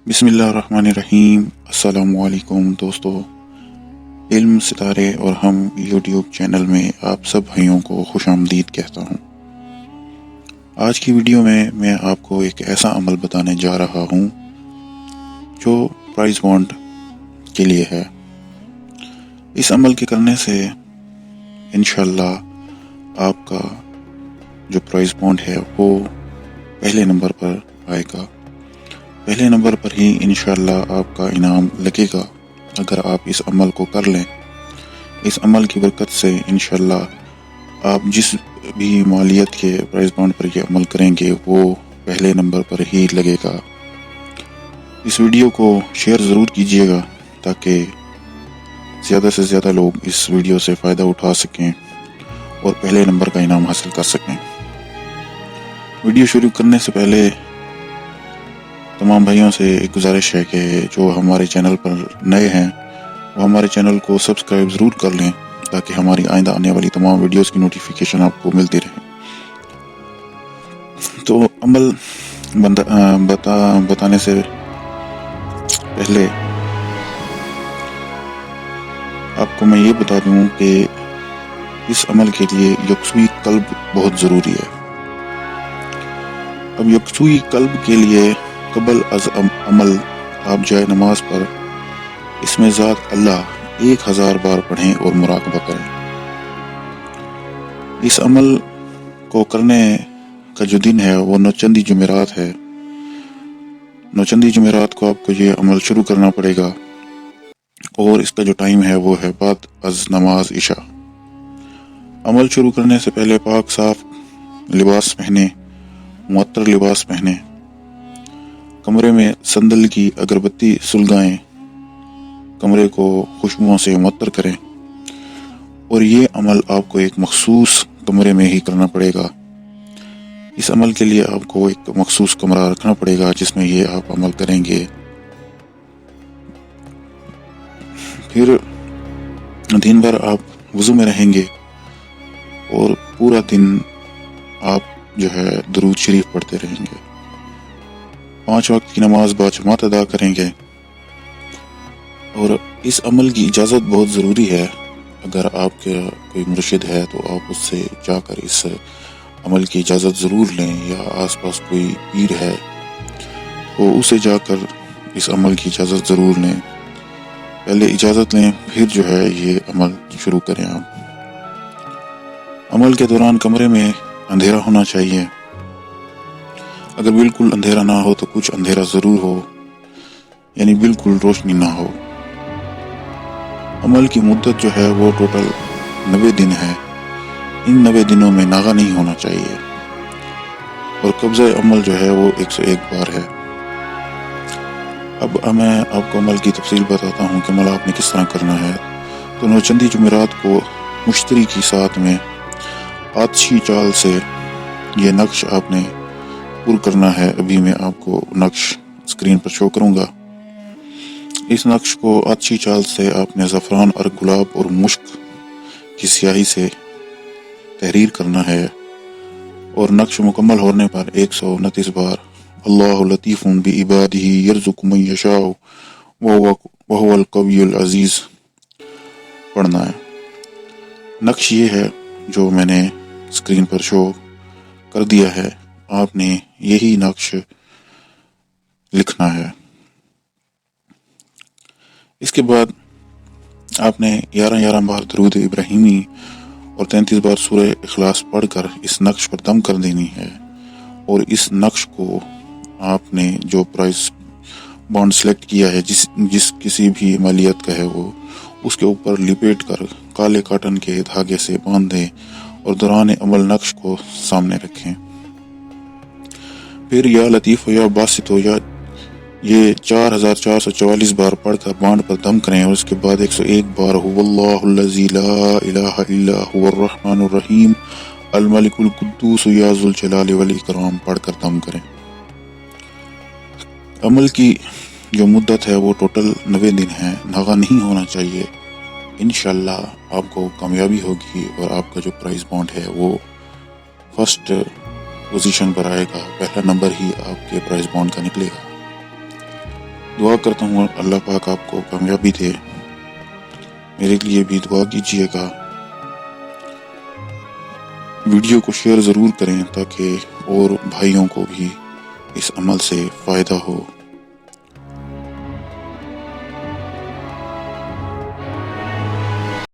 बिस्मिल्लाहिर्रहमानिर्रहीम। अस्सलामुअलैकुम दोस्तों, इल्म सितारे और हम यूट्यूब चैनल में आप सब भाइयों को खुशामदीद कहता हूँ। आज की वीडियो में मैं आपको एक ऐसा अमल बताने जा रहा हूँ जो प्राइस बॉन्ड के लिए है। इस अमल के करने से इंशाअल्लाह आपका जो प्राइस बॉन्ड है वो पहले नंबर पर आएगा। पहले नंबर पर ही इंशाअल्लाह आपका इनाम लगेगा अगर आप इस अमल को कर लें। इस अमल की बरकत से इंशाअल्लाह आप जिस भी मालियत के प्राइस बॉन्ड पर ये अमल करेंगे वो पहले नंबर पर ही लगेगा। इस वीडियो को शेयर ज़रूर कीजिएगा ताकि ज़्यादा से ज़्यादा लोग इस वीडियो से फ़ायदा उठा सकें और पहले नंबर का इनाम हासिल कर सकें। वीडियो शुरू करने से पहले तमाम भाइयों से एक गुजारिश है कि जो हमारे चैनल पर नए हैं वो हमारे चैनल को सब्सक्राइब ज़रूर कर लें ताकि हमारी आइंदा आने वाली तमाम वीडियोस की नोटिफिकेशन आपको मिलती रहे। तो अमल बताने से पहले आपको मैं ये बता दूं कि इस अमल के लिए यकसुई कल्ब बहुत ज़रूरी है। अब यकसुई कल्ब के लिए कबल अज अमल आप जाए नमाज पर इसमें ज़ात अल्लाह 1000 बार पढ़ें और मुराकबा करें। इस अमल को करने का जो दिन है वो नौचंदी जुमेरात है। नौचंदी जुमेरात को आपको ये अमल शुरू करना पड़ेगा और इसका जो टाइम है वो है बाद अज नमाज इशा। अमल शुरू करने से पहले पाक साफ लिबास पहने, मुअत्तर लिबास पहने, कमरे में संदल की अगरबत्ती सुलगाएं, कमरे को खुशबुओं से मुअत्तर करें और ये अमल आपको एक मखसूस कमरे में ही करना पड़ेगा। इस अमल के लिए आपको एक मखसूस कमरा रखना पड़ेगा जिसमें ये आप अमल करेंगे। फिर दिन भर आप वुज़ू में रहेंगे और पूरा दिन आप जो है दुरूद शरीफ पढ़ते रहेंगे। 5 वक्त की नमाज बाजमात अदा करेंगे और इस अमल की इजाज़त बहुत ज़रूरी है। अगर आपके कोई मुर्शिद है तो आप उससे जाकर इस अमल की इजाज़त ज़रूर लें, या आसपास कोई पीर है तो उसे जाकर इस अमल की इजाज़त ज़रूर लें। पहले इजाज़त लें फिर जो है ये अमल शुरू करें। आप अमल के दौरान कमरे में अंधेरा होना चाहिए। अगर बिल्कुल अंधेरा ना हो तो कुछ अंधेरा ज़रूर हो, यानी बिल्कुल रोशनी ना हो। अमल की मुद्दत जो है वो टोटल 90 दिन है। इन 90 दिनों में नागा नहीं होना चाहिए और कब्ज़ा अमल जो है वो 101 बार है। अब मैं आपको अमल की तफसील बताता हूँ कि अमल आपने किस तरह करना है। तो नौचंदी जुमेरात को मुश्तरी की साथ में आतशी चाल से ये नक्श आपने पूरा करना है। अभी मैं आपको नक्श स्क्रीन पर शो करूंगा। इस नक्श को अच्छी चाल से आपने ज़फ़रान और गुलाब और मुश्क की स्याही से तहरीर करना है और नक्श मुकम्मल होने पर 129 बार अल्लाहु लतीफ़ुन बि इबादिही यर्ज़ुक़ु मन यशाउ व हुवल क़वियुल अज़ीज़ पढ़ना है। नक्श ये है जो मैंने स्क्रीन पर शो कर दिया है। आपने यही नक्श लिखना है। इसके बाद आपने 11 बार दरूद इब्राहिमी और 33 बार सूरह इखलास पढ़कर इस नक्श पर दम कर देनी है और इस नक्श को आपने जो प्राइस बॉन्ड सेलेक्ट किया है जिस किसी भी मालियत का है वो उसके ऊपर लिपेट कर काले काटन के धागे से बांध दें और दौरान अमल नक्श को सामने रखें। फिर या लतीफ़ हो या बासित हो या ये 4444 बार पढ़कर बांड पर दम करें और उसके बाद 101 बार हुवल्लाहुल्लज़ी ला इलाहा इल्ला हुवर रहमानुर रहीम अल मलिकुल कुद्दूस या ज़ुल जलाली वल इकराम पढ़कर दम करें। अमल की जो मुद्दत है वो टोटल 90 दिन है। नागा नहीं होना चाहिए। इंशाअल्लाह आपको कामयाबी होगी और आपका जो प्राइस बॉन्ड है वो फर्स्ट पोजीशन पर आएगा। पहला नंबर ही आपके प्राइस बॉन्ड का निकलेगा। دعا کرتا ہوں اللہ پاک آپ کو کامیابی دے. میرے لیے بھی دعا کیجیے گا. ویڈیو کو شیئر ضرور کریں تاکہ اور بھائیوں کو بھی اس عمل سے فائدہ ہو.